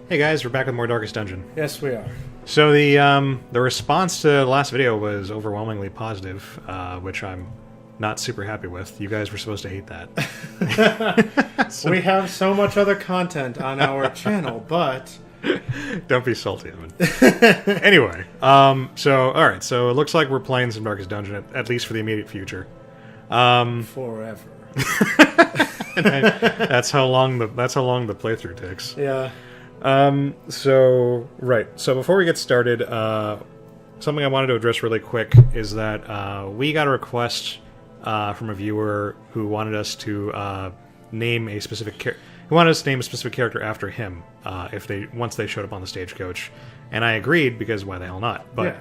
Hey guys, we're back with more Darkest Dungeon. Yes, we are. So the response to the last video was overwhelmingly positive, which I'm not super happy with. You guys were supposed to hate that. We have so much other content on our channel, but... Don't be salty, Evan. Anyway, so alright, so it looks like we're playing some Darkest Dungeon, at least for the immediate future. Forever. That's how long the playthrough takes. Yeah. So before we get started, something I wanted to address really quick is that we got a request from a viewer who wanted us to name a specific character after him once they showed up on the stagecoach, and I agreed because why the hell not? But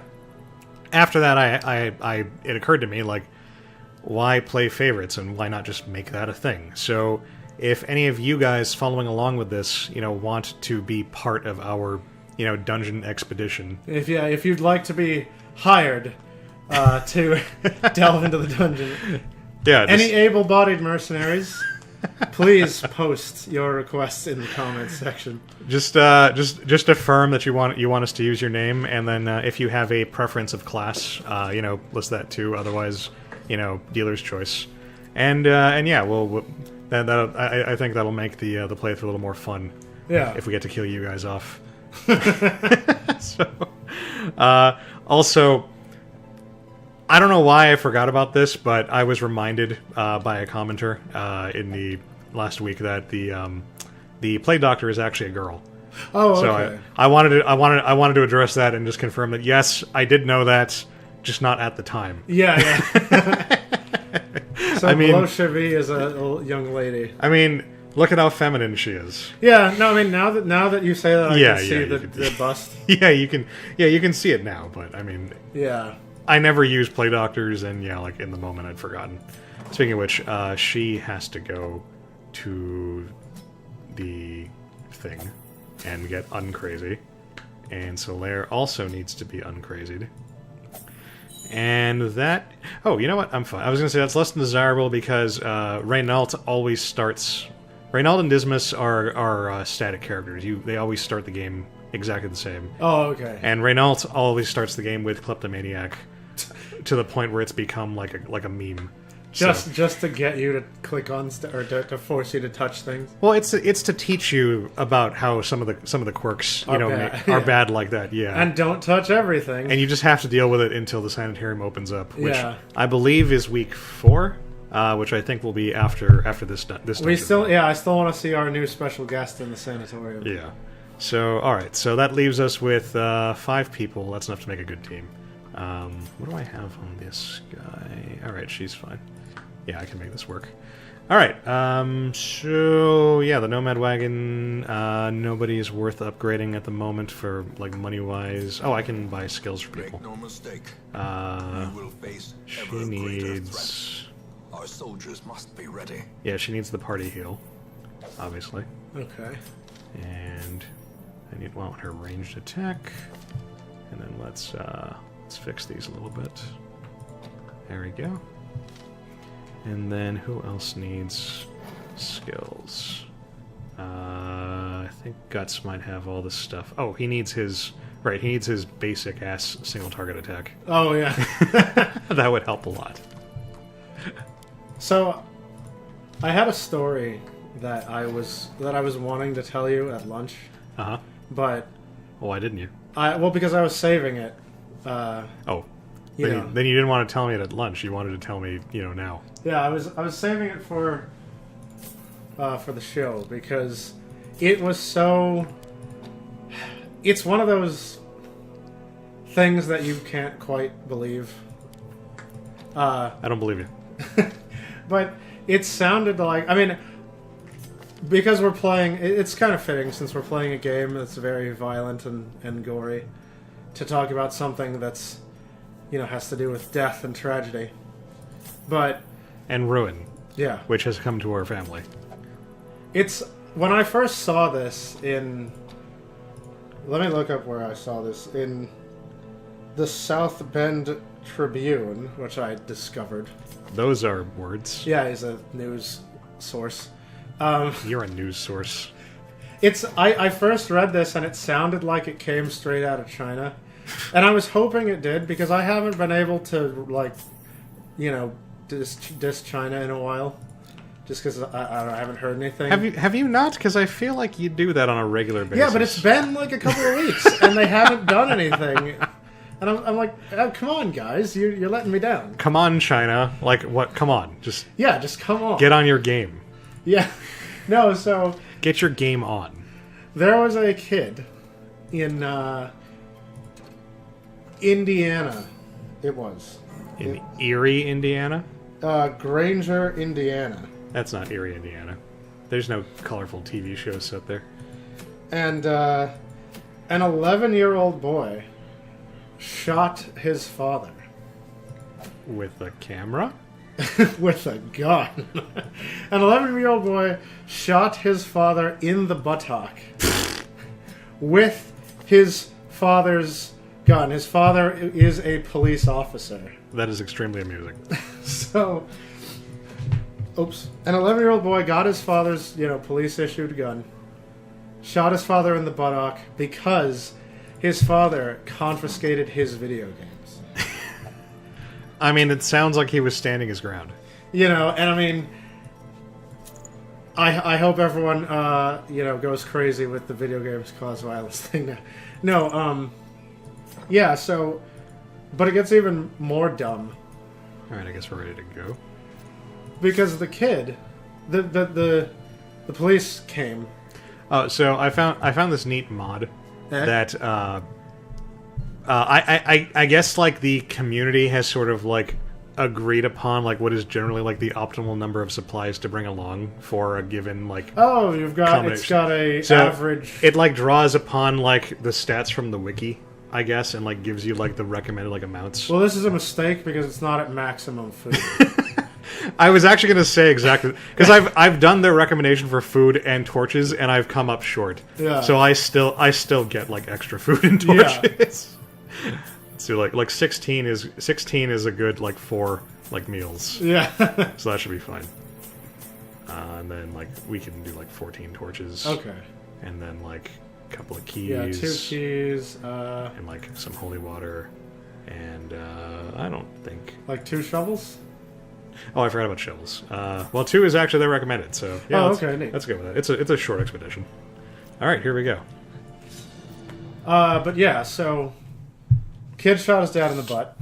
after that, it occurred to me, like, why play favorites and why not just make that a thing? So if any of you guys following along with this, want to be part of our, dungeon expedition, If you'd like to be hired to delve into the dungeon, any able-bodied mercenaries, please post your requests in the comments section. Just affirm that you want us to use your name, and then if you have a preference of class, list that too. Otherwise, dealer's choice. And yeah, I think that'll make the playthrough a little more fun. Yeah. If we get to kill you guys off. So, also, I don't know why I forgot about this, but I was reminded by a commenter in the last week that the Plague Doctor is actually a girl. Oh, okay. So I wanted to address that and just confirm that yes, I did know that, just not at the time. Yeah. So Bolshevik is a young lady. I mean, look at how feminine she is. Yeah, no, I mean now that you say that, I can see the bust. Yeah, you can see it now, but I mean, yeah, I never used Plague Doctors, and like in the moment I'd forgotten. Speaking of which, she has to go to the thing and get uncrazy, and Solaire also needs to be uncrazied. And that... Oh, you know what? I'm fine. I was going to say that's less than desirable because Reynault always starts... Reynault and Dismas are static characters. They always start the game exactly the same. Oh, okay. And Reynault always starts the game with Kleptomaniac to the point where it's become like a meme. Just to get you to click on or to force you to touch things. Well, it's to teach you about how some of the quirks are bad like that. Yeah, and don't touch everything. And you just have to deal with it until the sanitarium opens up, which I believe is week 4, which I think will be after this. I still want to see our new special guest in the sanatorium. Yeah. So all right, so that leaves us with 5 people. That's enough to make a good team. What do I have on this guy? All right, she's fine. Yeah, I can make this work. Alright, so, yeah, the Nomad Wagon, nobody's worth upgrading at the moment for, like, money-wise. Oh, I can buy skills for people. Make no mistake. We will face she ever needs... Our soldiers must be ready. Yeah, she needs the party heal, obviously. Okay. And I want her ranged attack. And then let's fix these a little bit. There we go. And then who else needs skills? I think Guts might have all this stuff. Oh, he needs his basic ass single target attack. Oh yeah. That would help a lot. So I had a story that I was wanting to tell you at lunch. Uh-huh. But why didn't you? Because I was saving it. Oh. Then you didn't want to tell me it at lunch. You wanted to tell me, now. Yeah, I was saving it for the show because it was so. It's one of those things that you can't quite believe. I don't believe you. But it sounded like, I mean, because we're playing, it's kind of fitting since we're playing a game that's very violent and gory to talk about something that's, has to do with death and tragedy. And ruin. Yeah. Which has come to our family. It's... When I first saw this in... Let me look up where I saw this. In the South Bend Tribune, which I discovered. Those are words. Yeah, he's a news source. You're a news source. I first read this and it sounded like it came straight out of China, and I was hoping it did because I haven't been able to like, diss China in a while, just because I haven't heard anything. Have you not? Because I feel like you do that on a regular basis. Yeah, but it's been like a couple of weeks and they haven't done anything, and I'm like, oh, come on, guys, you're letting me down. Come on, China. Like what? Come on, just come on. get on your game. Yeah, no. So Get your game on. there was a kid in Indiana. It was In Erie, Indiana? Granger, Indiana. That's not Erie, Indiana. There's no colorful TV shows set there. And an 11-year-old boy shot his father With a camera? with a gun. An 11-year-old boy shot his father in the buttock with his father's gun. His father is a police officer. That is extremely amusing. So, oops. An 11-year-old boy got his father's, police-issued gun, shot his father in the buttock because his father confiscated his video games. I mean, it sounds like he was standing his ground. And I mean, I hope everyone, goes crazy with the video games cause violence thing now. No, yeah, so, but it gets even more dumb. Alright, I guess we're ready to go. Because the kid, the police came. Oh, so I found this neat mod that I guess like the community has sort of like agreed upon like what is generally like the optimal number of supplies to bring along for a given like Oh, it's got a So average. it like draws upon like the stats from the wiki, I guess, and like gives you like the recommended like amounts. Well, this is a mistake because it's not at maximum food. I was actually going to say exactly because I've done their recommendation for food and torches and I've come up short. Yeah. So I still get like extra food and torches. So like 16 is a good like 4 like meals. Yeah. So that should be fine. And then like we can do like 14 torches. Okay. And then like a couple of keys. Yeah, 2 keys. And like some holy water. And I don't think. Like 2 shovels? Oh, I forgot about shovels. Well, 2 is actually they're recommended, so yeah. Oh, okay, neat. Let's go with it. It's a short expedition. All right, here we go. But yeah, so kid shot his dad in the butt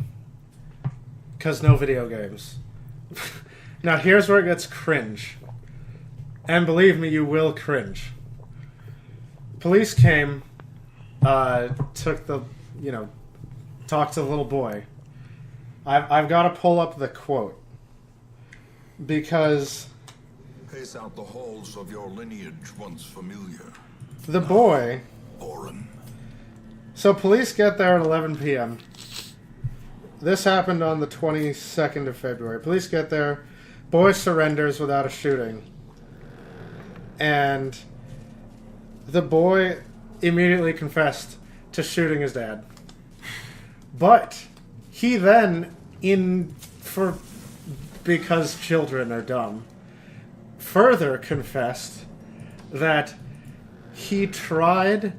because no video games. Now here's where it gets cringe, and believe me, you will cringe. Police came, took the, talked to the little boy. I've got to pull up the quote because Pace out the halls of your lineage once familiar. the boy. Foreign. So police get there at 11 p.m. This happened on the 22nd of February. Police get there. Boy surrenders without a shooting. And the boy immediately confessed to shooting his dad. But he then, because children are dumb, further confessed that he tried...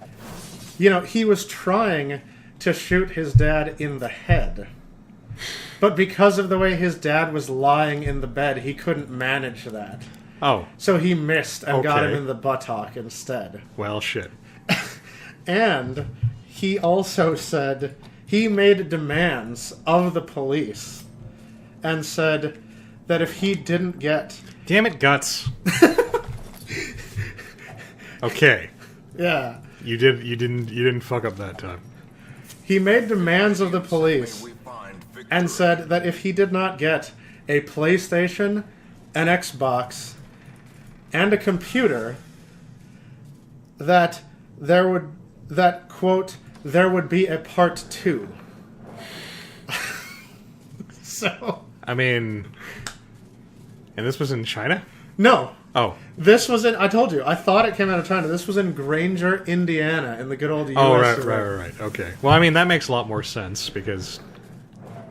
he was trying to shoot his dad in the head. But because of the way his dad was lying in the bed, he couldn't manage that. Oh, So he missed and got him Okay. in the buttock instead. well, shit. And he also said he made demands of the police and said that if he didn't get... Damn it, Guts. Okay, Yeah. you didn't fuck up that time. He made demands of the police We find victory. and said that if he did not get a PlayStation, an Xbox, and a computer, that quote, there would be a part 2. So, I mean, and this was in China? no. Oh, This was in, I told you, I thought it came out of China. This was in Granger, Indiana, in the good old US. oh, right, of right, A. right. Okay. Well, I mean, that makes a lot more sense because,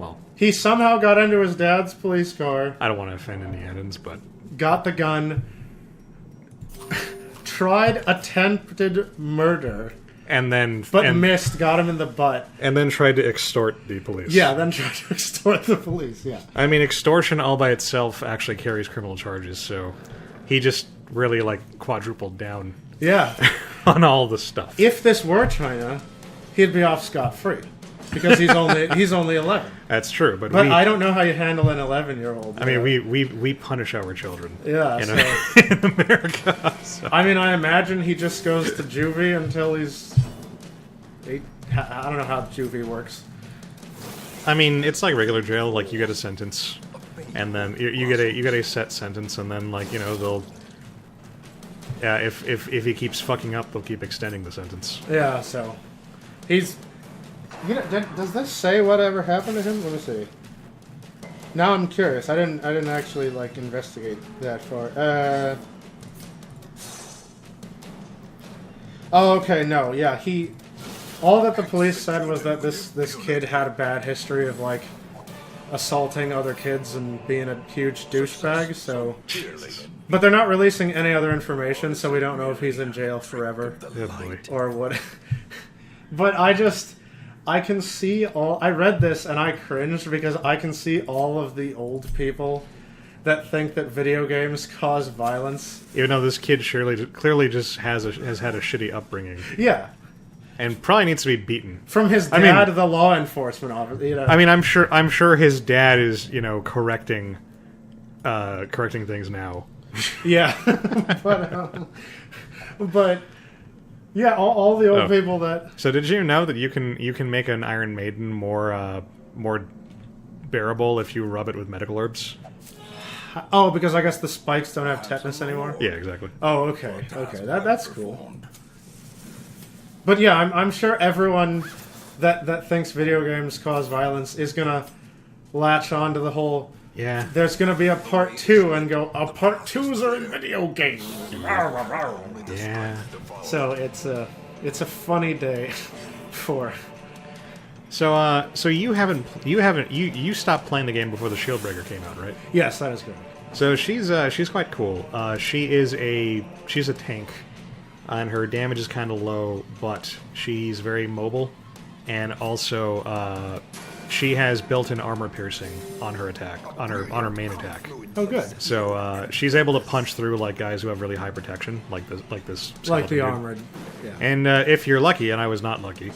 well, He somehow got into his dad's police car, I don't want to offend Indianans, but got the gun, tried attempted murder, and then but missed, got him in the butt. and then tried to extort the police. Yeah, then tried to extort the police, yeah. I mean, extortion all by itself actually carries criminal charges, so he just really like quadrupled down Yeah. on all the stuff. If this were China, he'd be off scot-free. Because he's only 11. That's true, but But I don't know how you handle an 11-year-old. I mean, we punish our children. Yeah, in, so- in America. So. I mean, I imagine he just goes to juvie until he's 8. I don't know how juvie works. I mean, it's like regular jail. Like you get a sentence, and then you get a set sentence, and then like they'll. Yeah, if he keeps fucking up, they'll keep extending the sentence. Yeah, so he's. Does this say whatever happened to him? Let me see. Now I'm curious. I didn't actually like investigate that far. Oh, okay. No, yeah. All that the police said was that this kid had a bad history of like assaulting other kids and being a huge douchebag. So, but they're not releasing any other information, so we don't know if he's in jail forever Oh, boy. or what. But I can see all. I read this and I cringed because I can see all of the old people that think that video games cause violence. Even though this kid clearly just has had a shitty upbringing Yeah, and probably needs to be beaten. from his I mean- dad, the law enforcement officer. I mean, I'm sure his dad is correcting things now. Yeah, but yeah, all the old Oh. people that. So did you know that you can make an Iron Maiden more bearable if you rub it with medical herbs? Oh, because I guess the spikes don't have tetanus anymore. Yeah, exactly. Oh, okay. That's cool. But yeah, I'm sure everyone that thinks video games cause violence is gonna latch on to the whole. Yeah. There's gonna be a part 2 and go, part 2s are in video games. Yeah. So it's a funny day for. So you stopped playing the game before the Shieldbreaker came out, right? Yes, that is good. So she's quite cool. She's a tank, and her damage is kind of low, but she's very mobile, and also she has built-in armor piercing on her attack, on her main attack. Oh, good. So she's able to punch through like guys who have really high protection, like this. Like the skeleton dude. armored. Yeah. And if you're lucky, and I was not lucky,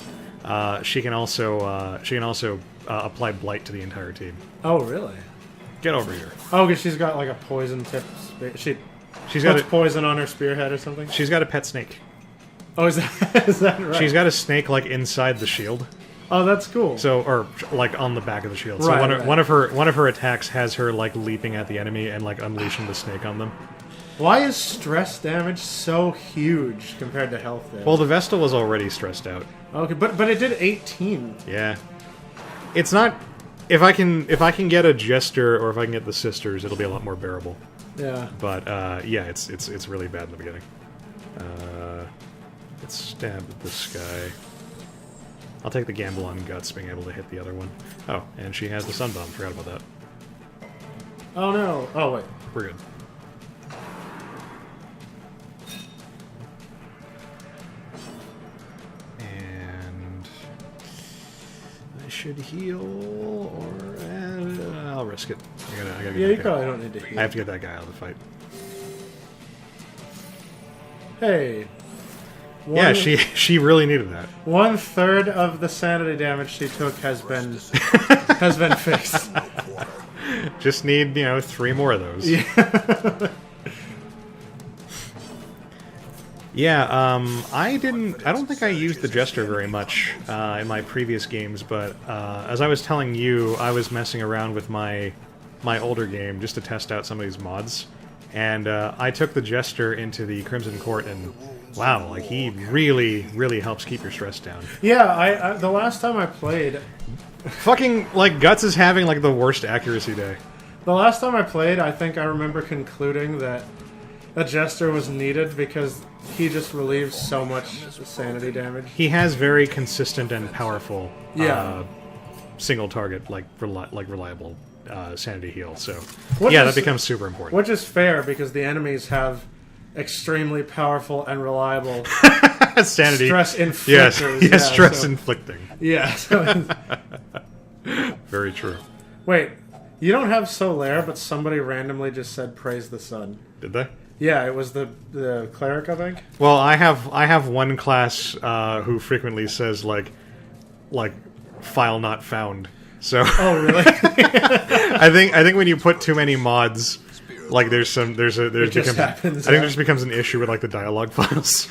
she can also apply blight to the entire team. Oh, really? Get over here. Oh, because she's got like a poison tip. She's got puts a- poison on her spearhead or something. She's got a pet snake. Oh, is that right? She's got a snake like inside the shield. Oh, that's cool. So, or like on the back of the shield. So Right, one right. of her attacks has her like leaping at the enemy and like unleashing the snake on them. Why is stress damage so huge compared to health damage? Well, the Vestal was already stressed out. Okay, but it did 18. Yeah, it's not. If I can get a Jester or if I can get the Sisters, it'll be a lot more bearable. Yeah. But yeah, it's really bad in the beginning. Let's stab at this guy. I'll take the gamble on Guts being able to hit the other one. Oh, and she has the Sunbomb. Forgot about that. Oh no. Oh wait. We're good. And I should heal, or I'll risk it. I gotta Yeah, get you that guy. probably don't need to heal. I have to get that guy out of the fight. Hey. Yeah, she really needed that. 1/3 of the sanity damage she took has been fixed. Just need 3 more of those. Yeah, I don't think I used the Jester very much in my previous games, but as I was telling you, I was messing around with my older game just to test out some of these mods, and I took the Jester into the Crimson Court, and wow, like he really, really helps keep your stress down. Yeah, I the last time I played, Fucking, like, Guts is having, like, the worst accuracy day. I think I remember concluding that a Jester was needed because he just relieves so much sanity damage. He has very consistent and powerful Yeah. single target, like reliable sanity heal. So What yeah, is- that becomes super important. Which is fair because the enemies have extremely powerful and reliable Sanity. stress Yes, inflictors. yes, stress so, inflicting. yeah. So, Very true. wait, you don't have Solaire, but somebody randomly just said praise the sun. Did they? Yeah, it was the cleric, I think. Well, I have one class who frequently says like file not found. So Oh, really? I think when you put too many mods, like there's just becomes, happens, I think yeah. there just becomes an issue with like the dialogue files.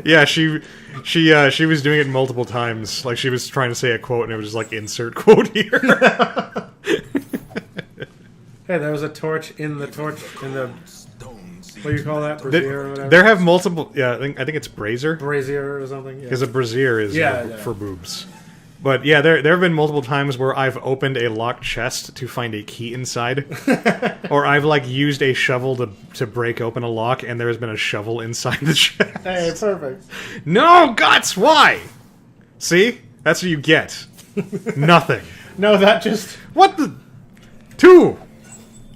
Yeah, she was doing it multiple times. Like she was trying to say a quote and it was just like insert quote here. Hey, there was a torch in the Stones what do you call that? Brazier or whatever? There have multiple. Yeah, I think it's brazier Brazier or something? Yeah. because a brazier is Yeah. for boobs. But yeah, there have been multiple times where I've opened a locked chest to find a key inside, or I've like used a shovel to break open a lock, and there has been a shovel inside the chest. Hey, perfect. No, Guts, why? See, that's what you get. Nothing. No, that just... What the? Two.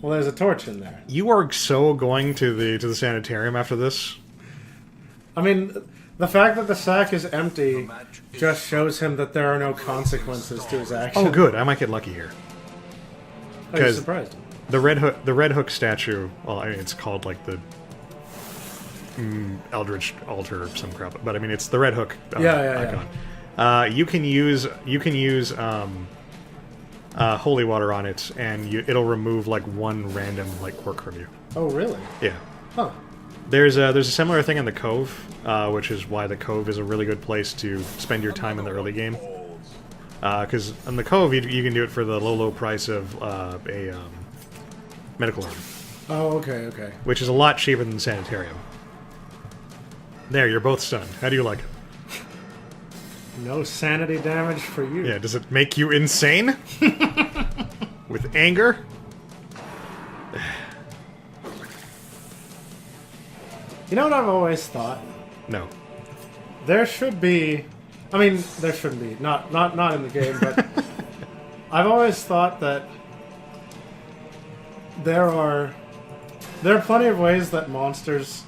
Well, there's a torch in there. You are so going to the sanitarium after this. I mean, the fact that the sack is empty just shows him that there are no consequences to his actions. Oh, good. I might get lucky here. Oh, you're 'cause- surprised. The Red Hook statue. Well, I mean, it's called like the Eldritch Altar or some crap. But I mean, it's the Red Hook Yeah. icon. You can use holy water on it, and it'll remove like one random like quirk from you. Oh, really? Yeah. Huh. There's a similar thing in the Cove, which is why the Cove is a really good place to spend your time in the early game. Because in the Cove, you can do it for the low price of a medical herb, Oh, okay. which is a lot cheaper than the Sanitarium. There, you're both stunned. How do you like it? No sanity damage for you. Yeah, does it make you insane? With anger? You know what I've always thought? No. There should be... I mean, there shouldn't be. Not in the game, but... I've always thought that there are plenty of ways that monsters,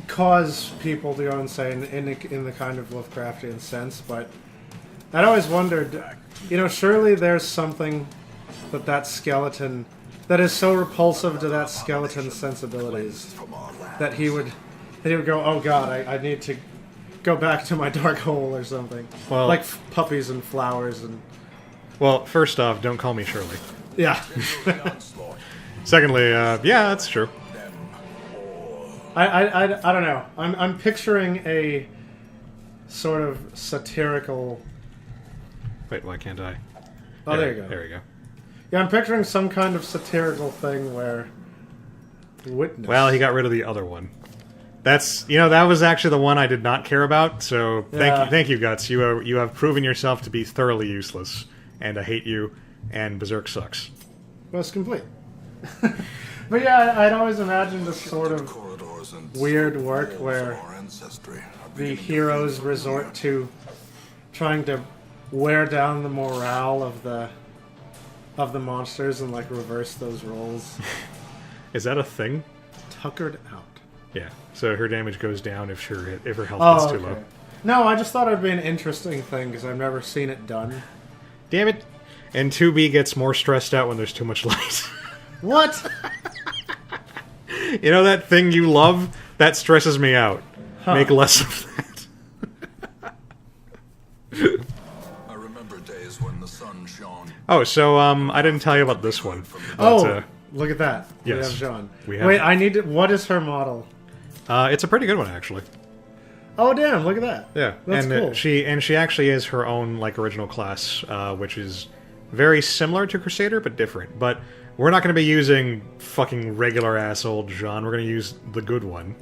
cause people to go insane in the kind of Lovecraftian sense, but I'd always wondered, surely there's something that skeleton that is so repulsive to that skeleton's sensibilities that he would go, oh god, I need to go back to my dark hole or something. Well- like puppies and flowers and Well, first off, don't call me Shirley. yeah. Secondly, yeah, that's true. I don't know. I'm picturing a sort of satirical. Wait, why can't I? Oh, there you go. There we go. Yeah, I'm picturing some kind of satirical thing where witness. Well, he got rid of the other one. That's that was actually the one I did not care about. So Yeah. thank you, Guts. You have proven yourself to be thoroughly useless, and I hate you. And Berserk sucks. Well, it's complete. But yeah, I'd always imagined this sort of corridors and weird work halls where of our ancestry are the beginning to heroes feel resort to trying to wear down the morale of the monsters and like reverse those roles. Is that a thing? Tuckered out. Yeah. So her damage goes down if her health Oh, gets too okay. low. No, I just thought it'd be an interesting thing because I've never seen it done. Damn it. And 2B gets more stressed out when there's too much light. What? You know that thing you love? That stresses me out. Huh. Make less of that. I remember days when the sun shone. Oh, so I didn't tell you about this one. Oh, But, look at that. yes. We have Jean. We have- Wait, I need to... What is her model? it's a pretty good one actually. Oh, damn, look at that. Yeah, That's and cool. she actually is her own like original class, which is very similar to Crusader but different. But we're not going to be using fucking regular ass old Jean. We're going to use the good one.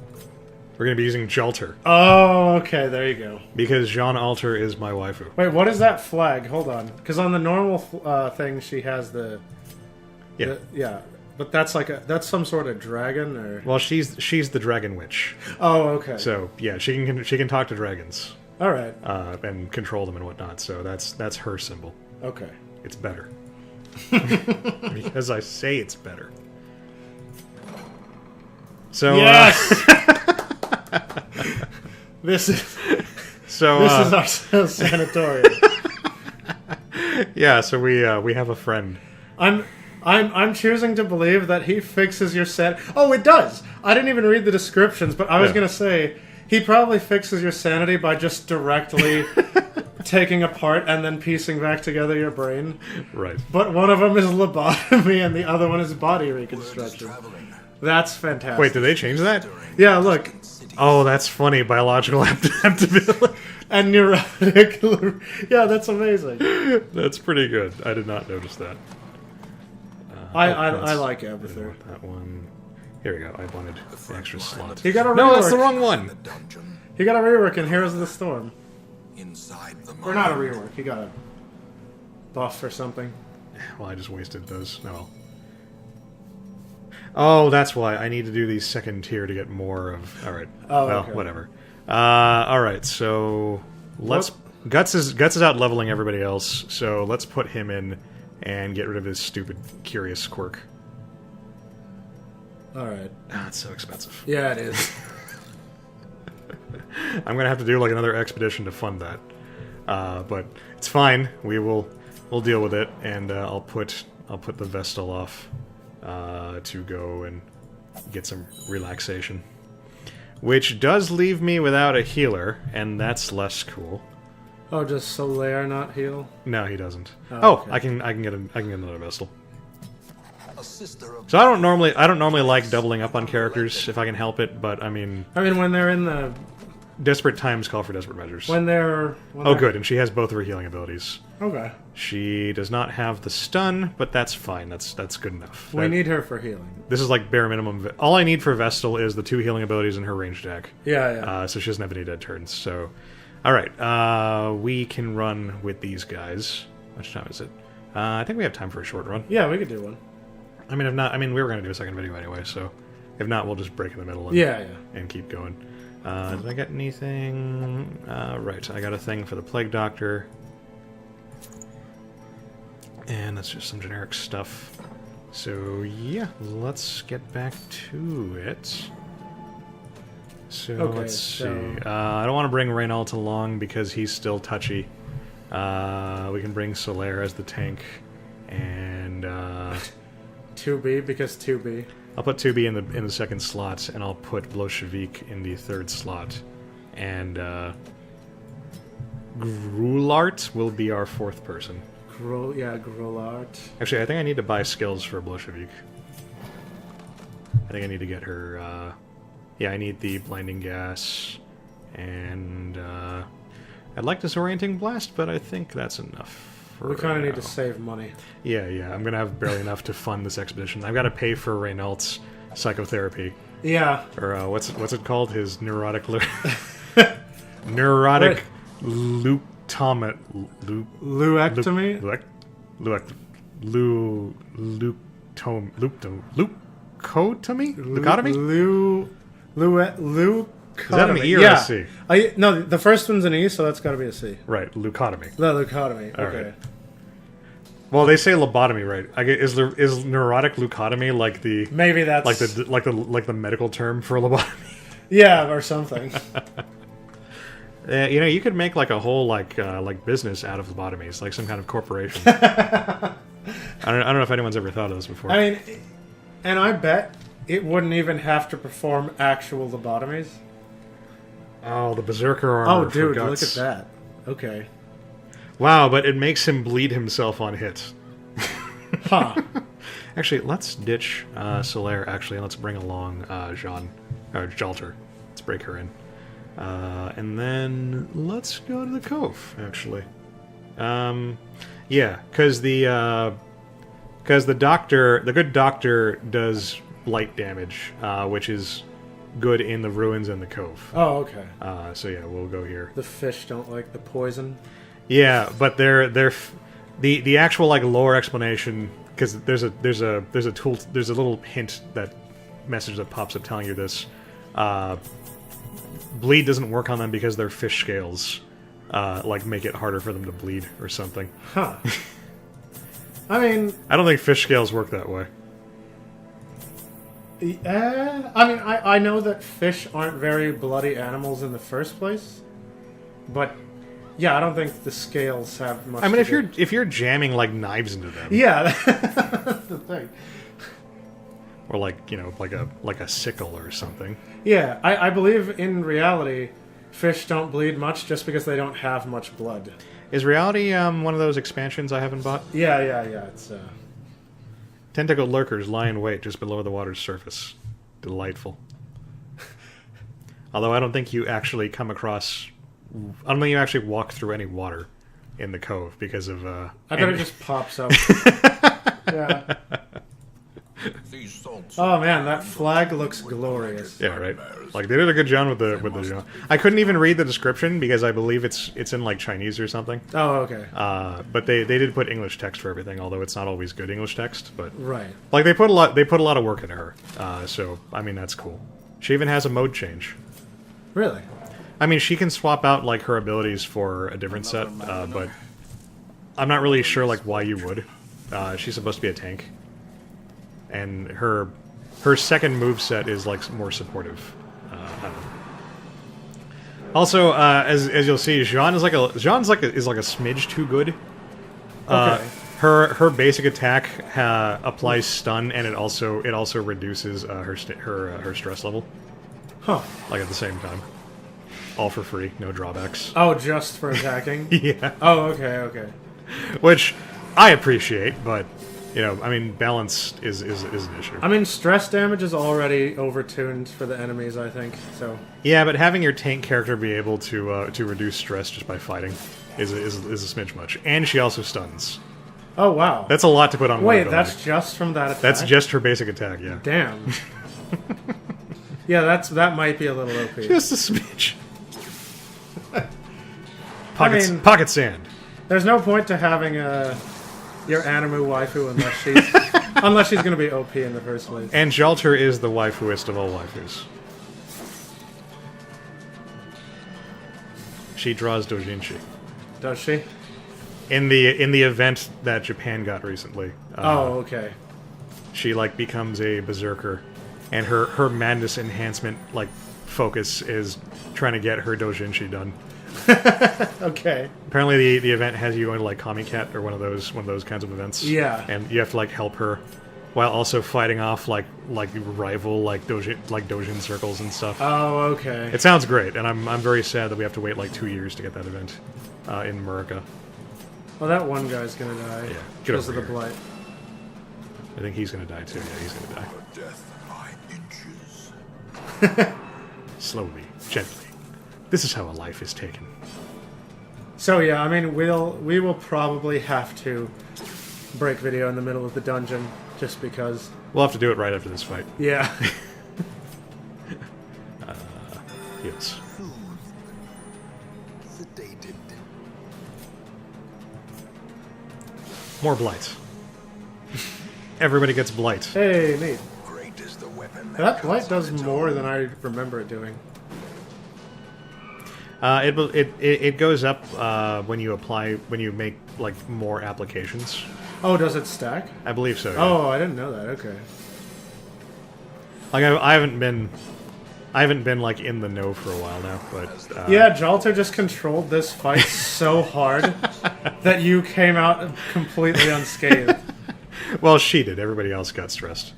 We're going to be using Jalter Oh, okay, there you go. because Jean Alter is my waifu. Wait, what is that flag? Hold on. Because on the normal thing, she has the... Yeah. Yeah. But that's like that's some sort of dragon or... Well, she's the Dragon Witch, Oh, okay. so yeah, she can talk to dragons All right. and control them and whatnot. So that's her symbol. Okay. It's better. Because I say it's better. So, Yes! This is our sanatorium. yeah, so we have a friend. I'm choosing to believe that he fixes your Oh, it does! I didn't even read the descriptions, but I was Yeah. gonna say, he probably fixes your sanity by just directly taking apart and then piecing back together your brain. Right. But one of them is lobotomy and the other one is body Word is reconstruction. traveling. That's fantastic. Wait, did they change that? Yeah, look. Oh, that's funny. Biological adaptability. And neurotic. Yeah, that's amazing. That's pretty good. I did not notice that. I that's- like I didn't Abathur. want that one. Here we go. I wanted the extra slot. He got a rework. No, that's the wrong one. The dungeon He got a rework in Heroes of the Storm. inside the Or not a mine. rework. He got a buff or something. Well, I just wasted those. No. Oh, that's why I need to do these second tier to get more of. All right. Oh, well, okay. whatever. All right. So let's. Guts is out leveling everybody else. So let's put him in and get rid of his stupid curious quirk. Alright. Ah, it's so expensive. Yeah, it is. I'm gonna have to do like another expedition to fund that. But it's fine. We'll deal with it, and I'll put the Vestal off to go and get some relaxation, which does leave me without a healer, and that's less cool. Oh, does Solaire not heal? No, he doesn't. Oh, Oh, okay. I can get another Vestal. A sister of So I don't normally like doubling up on characters if I can help it, but I mean, I mean, when they're in the... desperate times call for desperate measures. When they're... Oh, good, and she has both of her healing abilities. Okay. She does not have the stun, but that's fine. That's good enough. We That- need her for healing. This is like bare minimum. All I need for Vestal is the 2 healing abilities in her ranged attack. Yeah, yeah. So she doesn't have any dead turns. So, all right, we can run with these guys. How much time is it? I think we have time for a short run. Yeah, we could do one. I mean, if not, we were going to do a second video anyway. So, if not, we'll just break in the middle and, Yeah, yeah. and keep going. Did I get anything? Right, I got a thing for the Plague Doctor. And that's just some generic stuff. So, yeah, let's get back to it. So, Okay, let's see. so- I don't want to bring Reynault along because he's still touchy. We can bring Solaire as the tank. And 2B, because 2B. I'll put 2B in the second slot, and I'll put Bolshevik in the third slot. And Grulart will be our fourth person. Grolart. Actually, I think I need to buy skills for Bolshevik. I think I need to get her... yeah, I need the Blinding Gas, and I'd like Disorienting Blast, but I think that's enough. We kind of need to now. save money. Yeah, I'm gonna have barely enough to fund this expedition. I've got to pay for Reynault's psychotherapy. Yeah. Or what's it called? His neurotic leuctomet Luectomy? leucotomy? Leucotomy? Leucotomy. Is that an E or a yeah. C? No, the first one's an E, so that's got to be a C. Right, leucotomy. The leucotomy. All Okay. right. Well, they say lobotomy, right? Is neurotic leucotomy like the Maybe that's like the medical term for lobotomy? yeah, or something. You could make like a whole like business out of lobotomies, like some kind of corporation. I don't know if anyone's ever thought of this before. I mean, and I bet it wouldn't even have to perform actual lobotomies. Oh, the berserker armor. Oh, for dude, guts. look at that. Okay. Wow, but it makes him bleed himself on hit. Huh. Actually, let's ditch Solaire, actually, and let's bring along Jalter. Let's break her in. And then let's go to the Cove, actually. Yeah, because the good doctor does light damage, which is good in the ruins and the Cove. Oh, okay. So yeah, we'll go here. The fish don't like the poison. Yeah, but the actual like lore explanation, because there's a tool, there's a little hint, that message that pops up telling you this. Bleed doesn't work on them because their fish scales like make it harder for them to bleed or something. Huh. I mean, I don't think fish scales work that way. I know that fish aren't very bloody animals in the first place, but yeah, I don't think the scales have much. I mean, to do. if you're jamming like knives into them, Yeah, that's the thing. or like like a sickle or something. Yeah, I believe in reality, fish don't bleed much just because they don't have much blood. Is reality one of those expansions I haven't bought? Yeah. It's Tentacled lurkers lie in wait just below the water's surface. Delightful. Although I don't think you actually come across. I don't think you actually walk through any water in the cove because of. I bet it just pops up. Yeah. These salts Oh man, that flag looks glorious. Yeah, right. Like they did a good job with the. I couldn't even read the description because I believe it's in like Chinese or something. Oh, okay. But they did put English text for everything, although it's not always good English text. But Right. like they put a lot of work into her. So I mean that's cool. She even has a mode change. Really? I mean she can swap out like her abilities for a different set, but I'm not really sure like why you would. She's supposed to be a tank, and her second move set is like more supportive. I don't know. Also, as you'll see, Jean's is like a smidge too good. Okay. Her basic attack applies stun, and it also reduces her stress level, Huh. like at the same time. All for free, no drawbacks. Oh, just for attacking? Yeah, Oh, okay. which I appreciate, but you know, I mean, balance is an issue. I mean, stress damage is already overtuned for the enemies, I think, so... Yeah, but having your tank character be able to reduce stress just by fighting is a smidge much, and she also stuns. Oh, wow. That's a lot to put on. Wait, one that's ability. just from that attack? That's just her basic attack. Yeah, Damn. Yeah, that might be a little OP. just a smidge. mean- Pocket sand. There's no point to having your anime waifu unless she's going to be OP in the first place. And Jalter is the waifuist of all waifus. She draws doujinshi. Does she? In the event that Japan got recently. Oh, okay. She like becomes a berserker, and her madness enhancement like focus is trying to get her doujinshi done. Okay. Apparently, the event has you going to like Kamikat or one of those kinds of events. Yeah. and you have to like help her while also fighting off like rival like doujin circles and stuff. Oh, okay. It sounds great, and I'm very sad that we have to wait like 2 years to get that event in Murica. Well, that one guy's going to die Yeah, get because of over the here. blight. I think he's gonna die too. Yeah, he's gonna die. death by inches. Slowly, gently. This is how a life is taken. So yeah, I mean, we will probably have to break video in the middle of the dungeon just because. We'll have to do it right after this fight. Yeah. Yes. Sedated. More blight. Everybody gets blight. Hey, neat. Great is the weapon That blight cuts does on its more own. than I remember it doing. It goes up when you make like more applications. Oh, does it stack? I believe so. Yeah. Oh, I didn't know that. Okay. Like I haven't been like in the know for a while now, but Yeah, Jalter just controlled this fight so hard that you came out completely unscathed. Well, she did. Everybody else got stressed.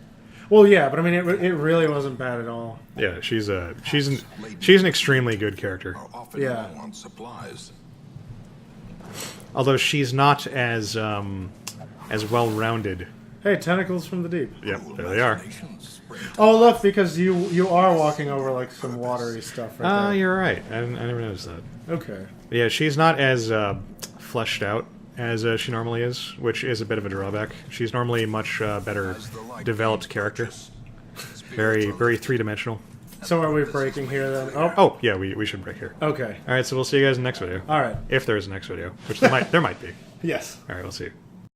Well, yeah, but I mean, it really wasn't bad at all. Yeah, she's an extremely good character. Are often Yeah. low on supplies. Although she's not as well-rounded. Hey, tentacles from the deep. Yep, there they are. Imaginations spring Oh, look, because you are walking over like some watery stuff right there. You're right. I never noticed that. Okay. Yeah, she's not as fleshed out as she normally is, which is a bit of a drawback. She's normally much better as the light developed ages. character. Spirits Very, of very three-dimensional. So are we breaking here then? Oh, Oh, yeah, we should break here. okay. All right, so we'll see you guys in the next video. All right. If there is a next video, which there might be. Yes. All right, we'll see you.